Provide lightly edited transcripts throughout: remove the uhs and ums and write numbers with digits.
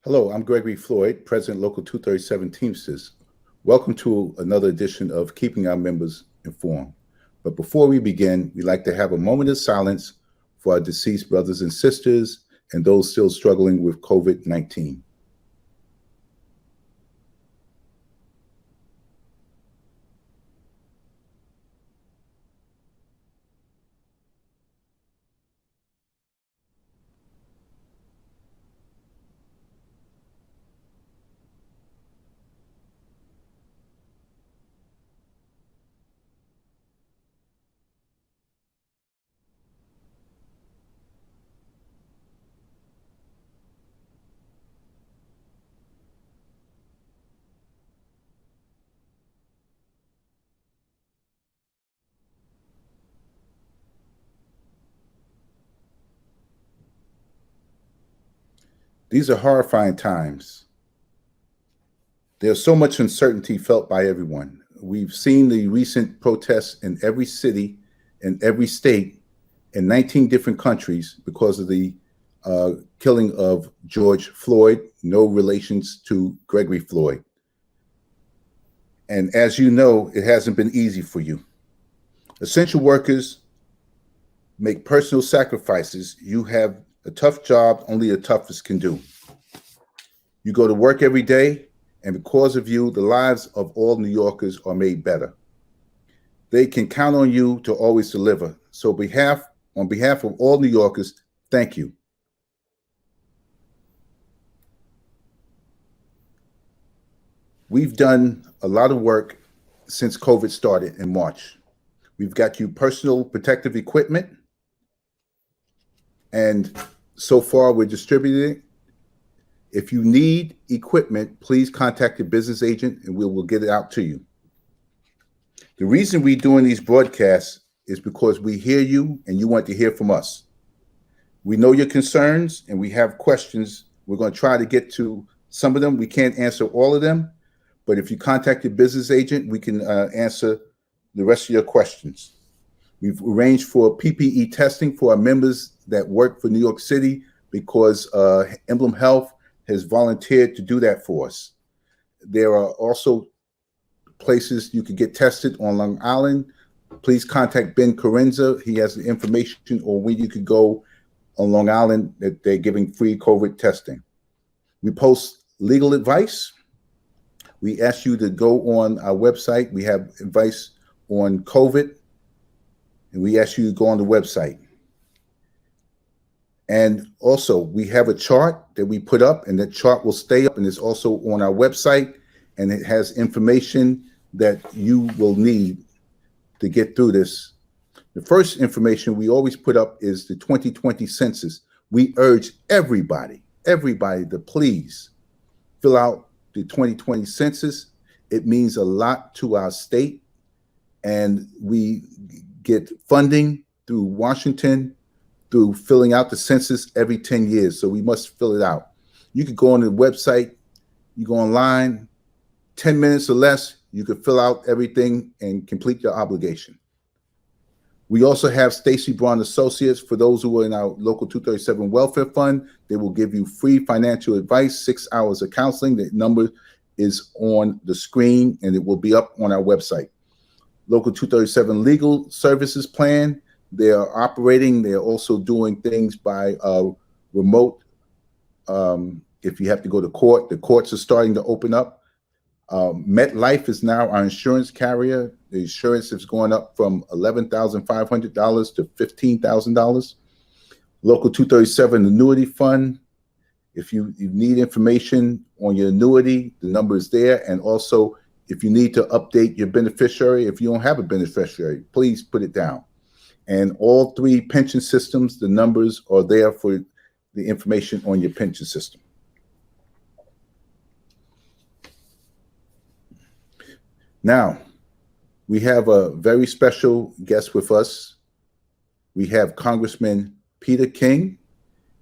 Hello, I'm Gregory Floyd, President Local 237 Teamsters. Welcome to another edition of Keeping Our Members Informed. But before we begin, we'd like to have a moment of silence for our deceased brothers and sisters and those still struggling with COVID-19. These are horrifying times. There's so much uncertainty felt by everyone. We've seen the recent protests in every city, in every state, in 19 different countries because of the killing of George Floyd, no relations to Gregory Floyd. And as you know, it hasn't been easy for you. Essential workers make personal sacrifices. You have a tough job, only the toughest can do. You go to work every day, and because of you, the lives of all New Yorkers are made better. They can count on you to always deliver. So on behalf of all New Yorkers, thank you. We've done a lot of work since COVID started in March. We've got you personal protective equipment, and so far we're distributing it. If you need equipment, please contact your business agent and we will get it out to you. The reason we're doing these broadcasts is because we hear you and you want to hear from us. We know your concerns and we have questions. We're going to try to get to some of them. We can't answer all of them, but if you contact your business agent, we can answer the rest of your questions. We've arranged for PPE testing for our members that work for New York City because Emblem Health has volunteered to do that for us. There are also places you can get tested on Long Island. Please contact Ben Carenza. He has the information or when you could go on Long Island that they're giving free COVID testing. We post legal advice. We ask you to go on our website. We have advice on COVID, and we ask you to go on the website. And also, we have a chart that we put up, and that chart will stay up, and it's also on our website, and it has information that you will need to get through this. The first information we always put up is the 2020 census. We urge everybody to please fill out the 2020 census. It means a lot to our state, and we get funding through Washington through filling out the census every 10 years. So we must fill it out. You could go on the website, you go online, 10 minutes or less, you could fill out everything and complete your obligation. We also have Stacy Braun Associates. For those who are in our local 237 welfare fund, they will give you free financial advice, 6 hours of counseling. The number is on the screen and it will be up on our website. Local 237 legal services plan. They are operating. They are also doing things by remote. If you have to go to court, the courts are starting to open up. MetLife is now our insurance carrier. The insurance is going up from $11,500 to $15,000. Local 237 annuity fund. If you need information on your annuity, the number is there. And also, if you need to update your beneficiary, if you don't have a beneficiary, please put it down. And all three pension systems, the numbers are there for the information on your pension system. Now, we have a very special guest with us. We have Congressman Peter King,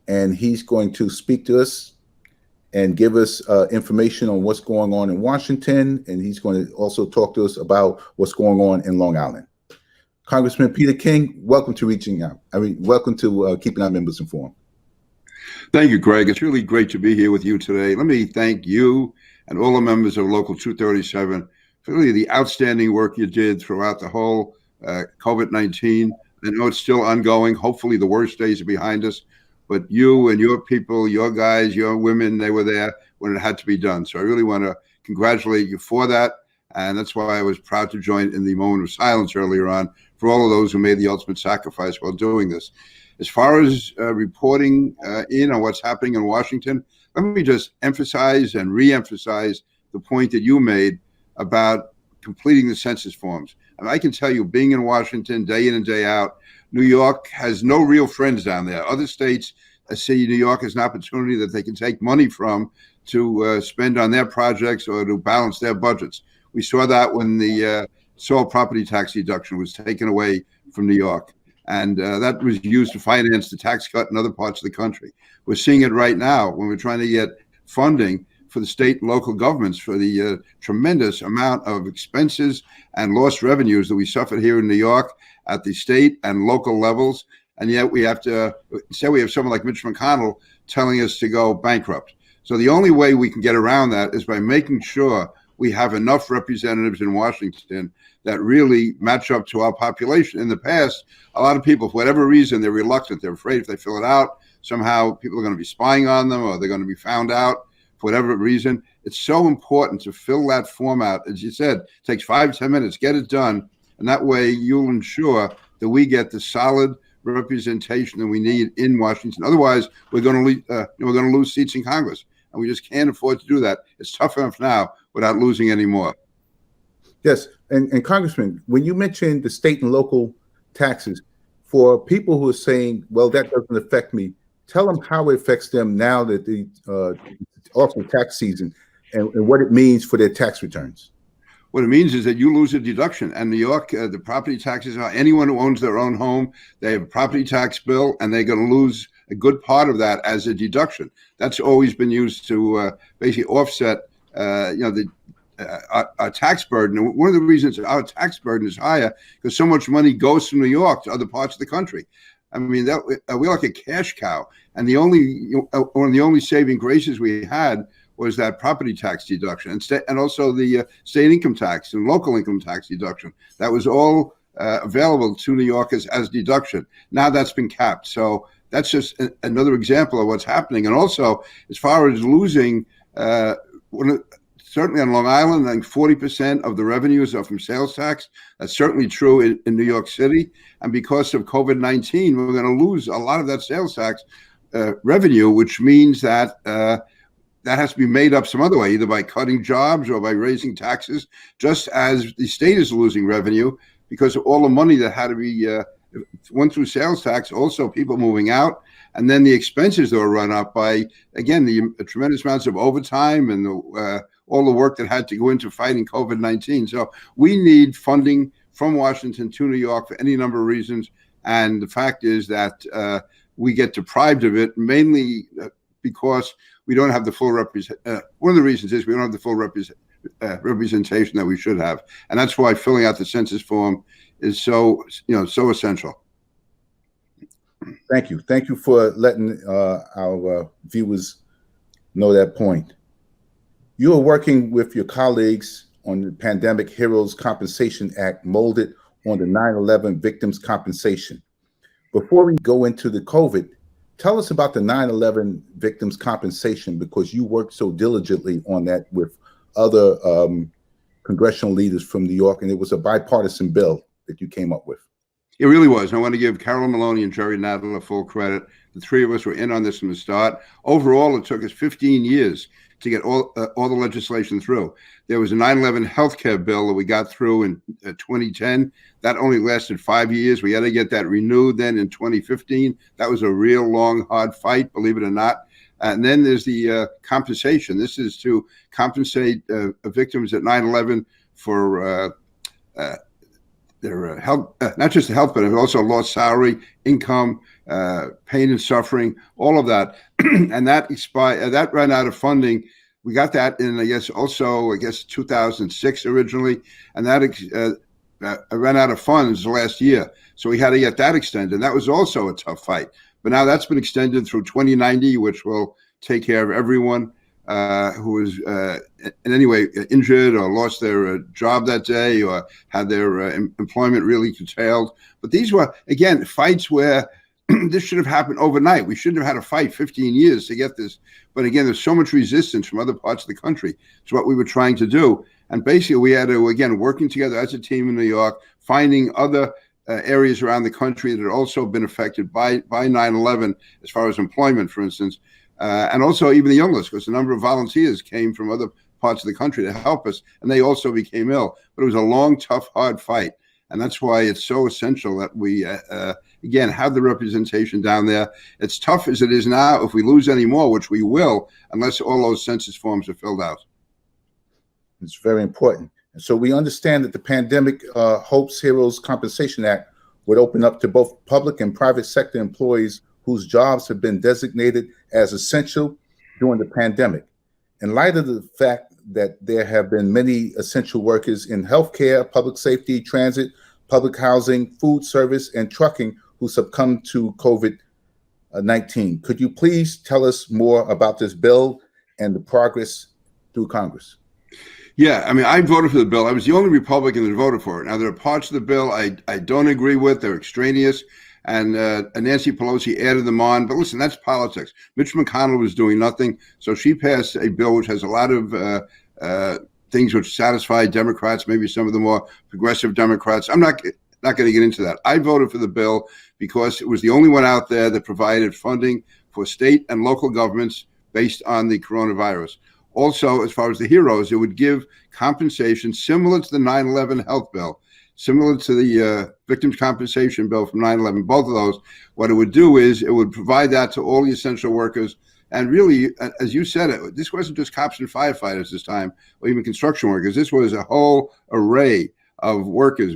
and he's going to speak to us and give us information on what's going on in Washington, and he's going to also talk to us about what's going on in Long Island. Congressman Peter King, welcome to reaching out. Welcome to Keeping Our Members Informed. Thank you, Greg. It's really great to be here with you today. Let me thank you and all the members of Local 237 for really the outstanding work you did throughout the whole COVID-19. I know it's still ongoing. Hopefully the worst days are behind us, but you and your people, your guys, your women, they were there when it had to be done. So I really want to congratulate you for that. And that's why I was proud to join in the moment of silence earlier on for all of those who made the ultimate sacrifice while doing this. As far as reporting in on what's happening in Washington, let me just emphasize and re-emphasize the point that you made about completing the census forms. And I can tell you, being in Washington day in and day out, New York has no real friends down there. Other states see New York as an opportunity that they can take money from to spend on their projects or to balance their budgets. We saw that when the soil property tax deduction was taken away from New York. And that was used to finance the tax cut in other parts of the country. We're seeing it right now when we're trying to get funding for the state and local governments for the tremendous amount of expenses and lost revenues that we suffered here in New York at the state and local levels. And yet we have to, instead we have someone like Mitch McConnell telling us to go bankrupt. So the only way we can get around that is by making sure we have enough representatives in Washington that really match up to our population. In the past, a lot of people, for whatever reason, they're reluctant. They're afraid if they fill it out, somehow people are going to be spying on them or they're going to be found out for whatever reason. It's so important to fill that form out. As you said, it takes 5-10 minutes, get it done. And that way you'll ensure that we get the solid representation that we need in Washington. Otherwise, we're going to lose seats in Congress. And we just can't afford to do that. It's tough enough now without losing any more. Yes, and Congressman, when you mentioned the state and local taxes, for people who are saying, well, that doesn't affect me, tell them how it affects them now that the also tax season and what it means for their tax returns. What it means is that you lose a deduction. And New York, the property taxes are anyone who owns their own home, they have a property tax bill, and they're going to lose a good part of that as a deduction. That's always been used to basically offset, our tax burden. And one of the reasons our tax burden is higher because so much money goes from New York to other parts of the country. I mean, we're like a cash cow. And one of the only saving graces we had was that property tax deduction and also the state income tax and local income tax deduction. That was all available to New Yorkers as deduction. Now that's been capped. So that's just another example of what's happening. And also, as far as losing, certainly on Long Island, I think 40% of the revenues are from sales tax. That's certainly true in New York City. And because of COVID-19, we're going to lose a lot of that sales tax revenue, which means that that has to be made up some other way, either by cutting jobs or by raising taxes, just as the state is losing revenue because of all the money that had to be went through sales tax, also people moving out, and then the expenses that were run up by, again, the tremendous amounts of overtime and all the work that had to go into fighting COVID-19. So we need funding from Washington to New York for any number of reasons. And the fact is that we get deprived of it mainly because we don't have the full one of the reasons is we don't have the full representation that we should have. And that's why filling out the census form is so essential. Thank you. Thank you for letting our viewers know that point. You are working with your colleagues on the Pandemic Heroes Compensation Act molded on the 9/11 victims' compensation. Before we go into the COVID, tell us about the 9/11 victims' compensation because you worked so diligently on that with other congressional leaders from New York, and it was a bipartisan bill that you came up with. It really was. I want to give Carol Maloney and Jerry Nadler full credit. The three of us were in on this from the start. Overall, it took us 15 years to get all the legislation through. There was a 9/11 healthcare bill that we got through in 2010. That only lasted 5 years. We had to get that renewed then in 2015. That was a real long, hard fight, believe it or not. And then there's the compensation. This is to compensate victims at 9/11 for their health, not just the health benefit, but also lost salary, income, pain and suffering, all of that. And that expired. That ran out of funding. We got that in, I guess, 2006 originally, and that ran out of funds last year. So we had to get that extended. And that was also a tough fight. But now that's been extended through 2090, which will take care of everyone who is in any way injured or lost their job that day or had their employment really curtailed. But these were, again, fights where this should have happened overnight. We shouldn't have had to fight 15 years to get this. But again, there's so much resistance from other parts of the country to what we were trying to do. And basically, we had to, again, working together as a team in New York, finding other areas around the country that had also been affected by 9/11, as far as employment, for instance, and also even the young list, because a number of volunteers came from other parts of the country to help us, and they also became ill. But it was a long, tough, hard fight. And that's why it's so essential that we, again, have the representation down there. It's tough as it is now. If we lose any more, which we will, unless all those census forms are filled out. It's very important. And so we understand that the Pandemic Hopes Heroes Compensation Act would open up to both public and private sector employees whose jobs have been designated as essential during the pandemic. In light of the fact that there have been many essential workers in healthcare, public safety, transit, public housing, food service, and trucking who succumbed to COVID-19, could you please tell us more about this bill and the progress through Congress? Yeah, I mean, I voted for the bill. I was the only Republican that voted for it. Now, there are parts of the bill I don't agree with. They're extraneous. And Nancy Pelosi added them on. But listen, that's politics. Mitch McConnell was doing nothing. So she passed a bill which has a lot of things which satisfy Democrats, maybe some of the more progressive Democrats. I'm not going to get into that. I voted for the bill because it was the only one out there that provided funding for state and local governments based on the coronavirus. Also, as far as the heroes, it would give compensation similar to the 9/11 health bill, similar to the victims' compensation bill from 9/11, both of those. What it would do is it would provide that to all the essential workers. And really, as you said, this wasn't just cops and firefighters this time, or even construction workers. This was a whole array of workers,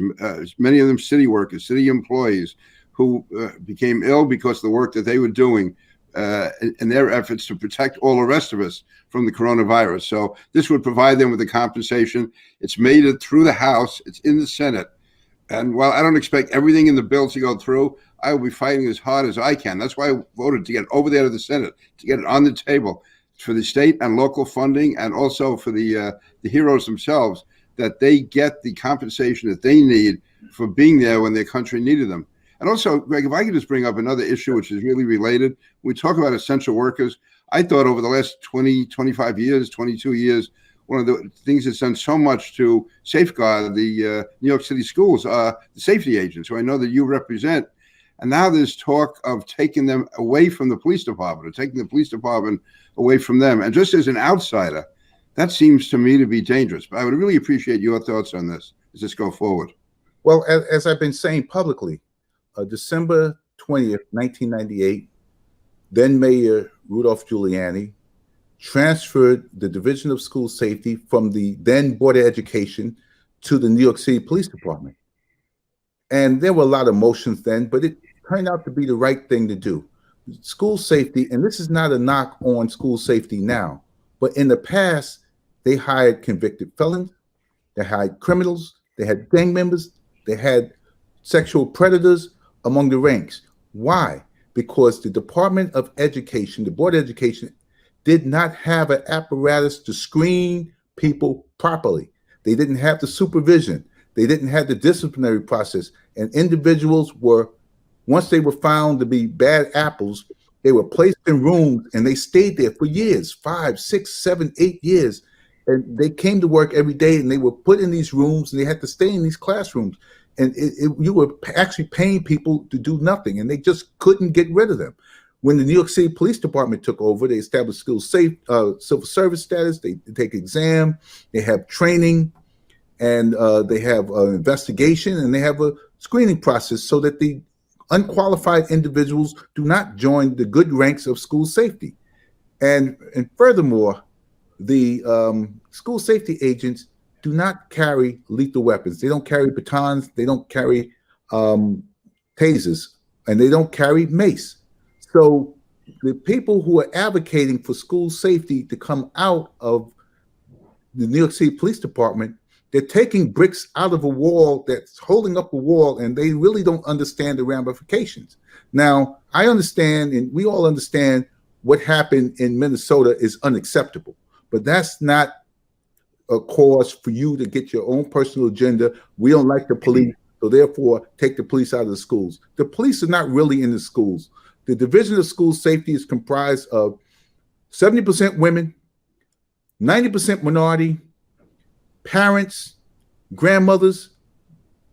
many of them city workers, city employees, who became ill because of the work that they were doing in their efforts to protect all the rest of us from the coronavirus. So this would provide them with the compensation. It's made it through the House. It's in the Senate. And while I don't expect everything in the bill to go through, I will be fighting as hard as I can. That's why I voted to get it over there to the Senate, to get it on the table for the state and local funding, and also for the heroes themselves, that they get the compensation that they need for being there when their country needed them. And also, Greg, if I could just bring up another issue which is really related. When we talk about essential workers, I thought over the last 20, 25 years, 22 years, one of the things that's done so much to safeguard the New York City schools are the safety agents, who I know that you represent. And now there's talk of taking them away from the police department, or taking the police department away from them. And just as an outsider, that seems to me to be dangerous. But I would really appreciate your thoughts on this as this go forward. Well, as I've been saying publicly, December 20th, 1998, then Mayor Rudolph Giuliani transferred the Division of School Safety from the then Board of Education to the New York City Police Department. And there were a lot of motions then, but it turned out to be the right thing to do. School safety, and this is not a knock on school safety now, but in the past, they hired convicted felons, they hired criminals, they had gang members, they had sexual predators among the ranks. Why? Because the Department of Education, the Board of Education, did not have an apparatus to screen people properly. They didn't have the supervision. They didn't have the disciplinary process. And individuals were, once they were found to be bad apples, they were placed in rooms and they stayed there for years, 5, 6, 7, 8 years. And they came to work every day and they were put in these rooms and they had to stay in these classrooms. And you were actually paying people to do nothing, and they just couldn't get rid of them. When the New York City Police Department took over, they established civil service status. They take exam, they have training, and they have an investigation, and they have a screening process so that the unqualified individuals do not join the good ranks of school safety. And furthermore, the school safety agents do not carry lethal weapons. They don't carry batons. They don't carry tasers, and they don't carry mace. So the people who are advocating for school safety to come out of the New York City Police Department, they're taking bricks out of a wall that's holding up a wall, and they really don't understand the ramifications. Now, I understand, and we all understand what happened in Minnesota is unacceptable, but that's not a cause for you to get your own personal agenda. We don't like the police, so therefore take the police out of the schools. The police are not really in the schools. The Division of School Safety is comprised of 70% women, 90% minority, parents, grandmothers,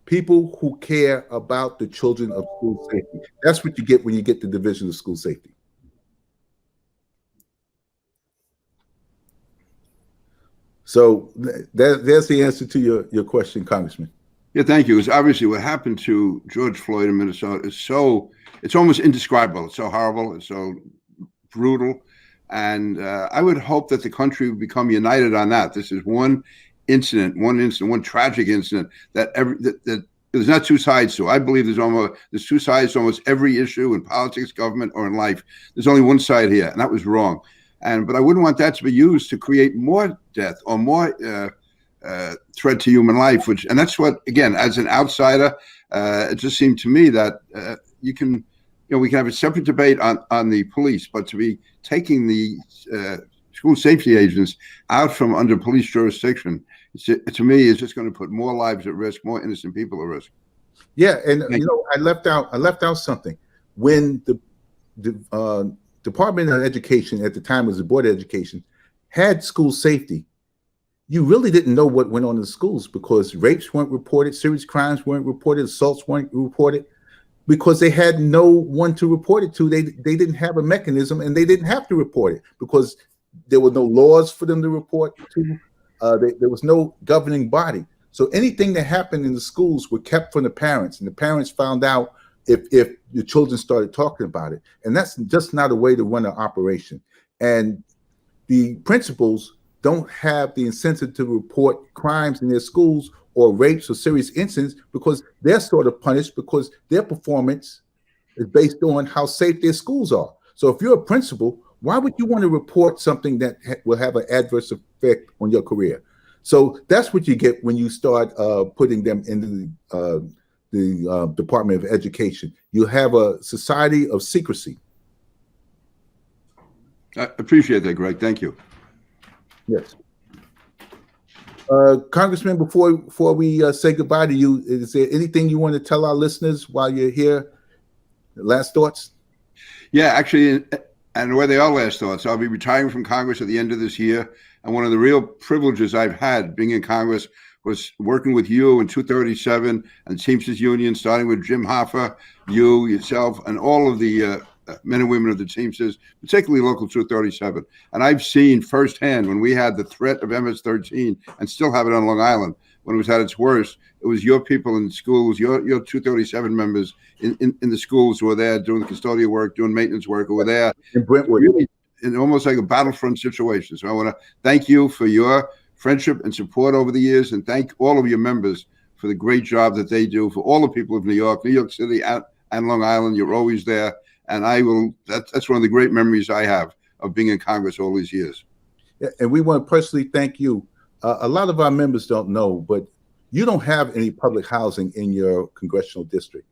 people who care about the children of school safety. That's what you get when you get the Division of School Safety. So there's the answer to your question, Congressman. Yeah, thank you. It's obviously what happened to George Floyd in Minnesota is it's almost indescribable. It's so horrible. It's so brutal. And I would hope that the country would become united on that. This is one tragic incident that there's not two sides to. I believe there's two sides to almost every issue in politics, government, or in life. There's only one side here, and that was wrong. But I wouldn't want that to be used to create more death or more threat to human life. And that's what, again, as an outsider, it just seemed to me that we can have a separate debate on the police, but to be taking the school safety agents out from under police jurisdiction, to me, is just going to put more lives at risk, more innocent people at risk. Yeah, and I left out something. When the Department of Education at the time was the Board of Education had school safety, you really didn't know what went on in the schools because rapes weren't reported, serious crimes weren't reported, assaults weren't reported, because they had no one to report it to. They didn't have a mechanism, and they didn't have to report it because there were no laws for them to report to. There was no governing body. So anything that happened in the schools were kept from the parents, and the parents found out if the children started talking about it. And that's just not a way to run an operation. And the principals don't have the incentive to report crimes in their schools or rapes or serious incidents because they're sort of punished because their performance is based on how safe their schools are. So if you're a principal, why would you want to report something that will have an adverse effect on your career? So that's what you get when you start putting them into the Department of Education. You have a society of secrecy. I appreciate that, Greg. Thank you. Yes. Congressman, before we say goodbye to you, is there anything you want to tell our listeners while you're here? Last thoughts? Yeah, actually, and where they are last thoughts, I'll be retiring from Congress at the end of this year. And one of the real privileges I've had being in Congress was working with you and 237 and Teamsters Union, starting with Jim Hoffa, you, yourself, and all of the men and women of the Teamsters, particularly Local 237. And I've seen firsthand when we had the threat of MS-13 and still have it on Long Island, when it was at its worst, it was your people in schools, your 237 members in the schools who were there doing custodial work, doing maintenance work, who were there In Brentwood. really in almost like a battlefront situation. So I want to thank you for your friendship and support over the years, and thank all of your members for the great job that they do for all the people of New York City, and Long Island. You're always there. And that's one of the great memories I have of being in Congress all these years. Yeah, and we want to personally thank you. A lot of our members don't know, but you don't have any public housing in your congressional district.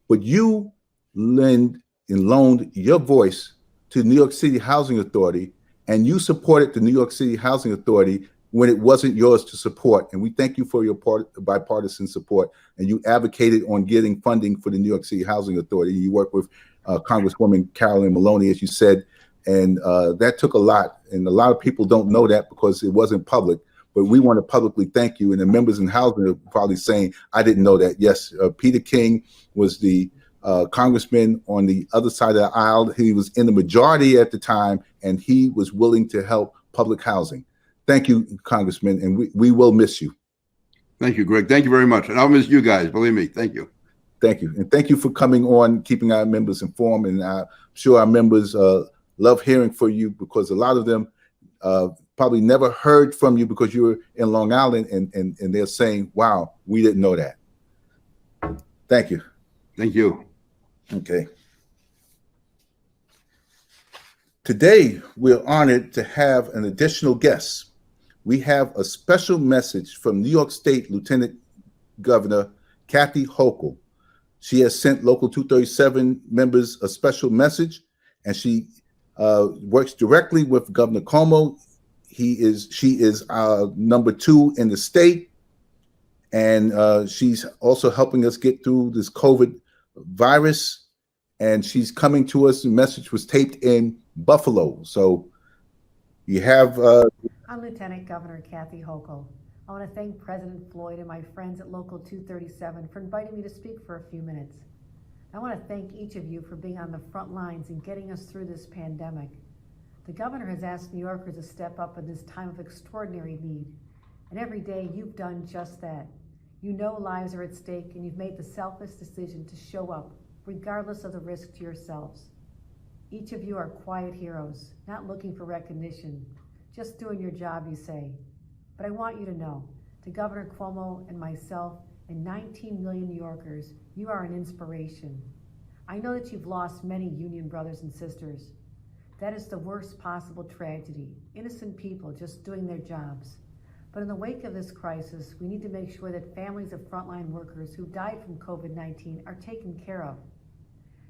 But you loaned your voice to the New York City Housing Authority, and you supported the New York City Housing Authority when it wasn't yours to support. And we thank you for your bipartisan support. And you advocated on getting funding for the New York City Housing Authority. You worked with Congresswoman Carolyn Maloney, as you said, and that took a lot. And a lot of people don't know that because it wasn't public. But we want to publicly thank you. And the members in housing are probably saying, I didn't know that. Yes, Peter King was the congressman on the other side of the aisle. He was in the majority at the time, and he was willing to help public housing. Thank you, Congressman, and we will miss you. Thank you, Greg. Thank you very much. And I'll miss you guys. Believe me. Thank you. Thank you. And thank you for coming on, keeping our members informed. And I'm sure our members love hearing from you because a lot of them probably never heard from you because you were in Long Island, and they're saying, wow, we didn't know that. Thank you. Thank you. Okay. Today, we're honored to have an additional guest. We have a special message from New York State Lieutenant Governor Kathy Hochul. She has sent Local 237 members a special message, and she works directly with Governor Cuomo. She is number 2 in the state, and she's also helping us get through this COVID virus. And she's coming to us. The message was taped in Buffalo. So you have. I'm Lieutenant Governor Kathy Hochul. I want to thank President Floyd and my friends at Local 237 for inviting me to speak for a few minutes. I want to thank each of you for being on the front lines and getting us through this pandemic. The governor has asked New Yorkers to step up in this time of extraordinary need. And every day you've done just that. You know lives are at stake, and you've made the selfless decision to show up, regardless of the risk to yourselves. Each of you are quiet heroes, not looking for recognition, just doing your job, you say. But I want you to know, to Governor Cuomo and myself and 19 million New Yorkers, you are an inspiration. I know that you've lost many union brothers and sisters. That is the worst possible tragedy, innocent people just doing their jobs. But in the wake of this crisis, we need to make sure that families of frontline workers who died from COVID-19 are taken care of.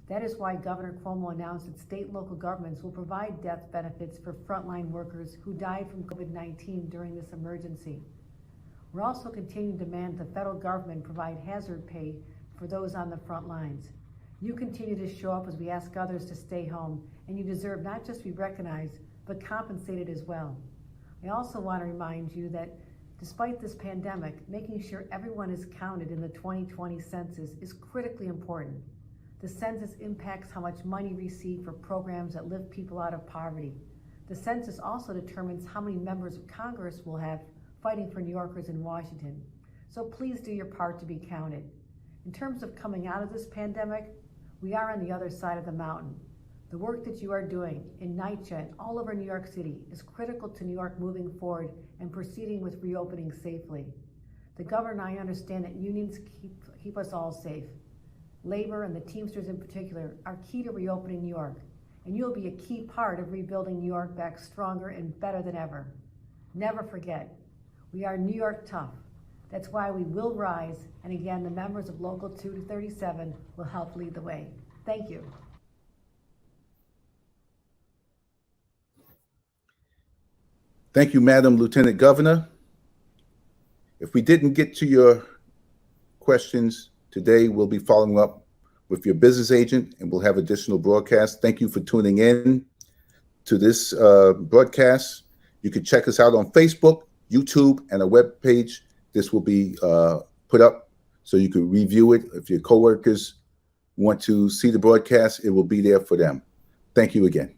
That is why Governor Cuomo announced that state and local governments will provide death benefits for frontline workers who died from COVID-19 during this emergency. We're also continuing to demand the federal government provide hazard pay for those on the front lines. You continue to show up as we ask others to stay home, and you deserve not just to be recognized, but compensated as well. I also want to remind you that despite this pandemic, making sure everyone is counted in the 2020 census is critically important. The census impacts how much money received for programs that lift people out of poverty. The census also determines how many members of Congress we'll have fighting for New Yorkers in Washington. So please do your part to be counted. In terms of coming out of this pandemic, we are on the other side of the mountain. The work that you are doing in NYCHA and all over New York City is critical to New York moving forward and proceeding with reopening safely. The governor and I understand that unions keep us all safe. Labor and the Teamsters in particular are key to reopening New York, and you'll be a key part of rebuilding New York back stronger and better than ever. Never forget, we are New York tough. That's why we will rise, and again, the members of Local 237 will help lead the way. Thank you. Thank you, Madam Lieutenant Governor. If we didn't get to your questions today, we'll be following up with your business agent, and we'll have additional broadcasts. Thank you for tuning in to this broadcast. You can check us out on Facebook, YouTube, and a web page. This will be put up so you can review it. If your coworkers want to see the broadcast, it will be there for them. Thank you again.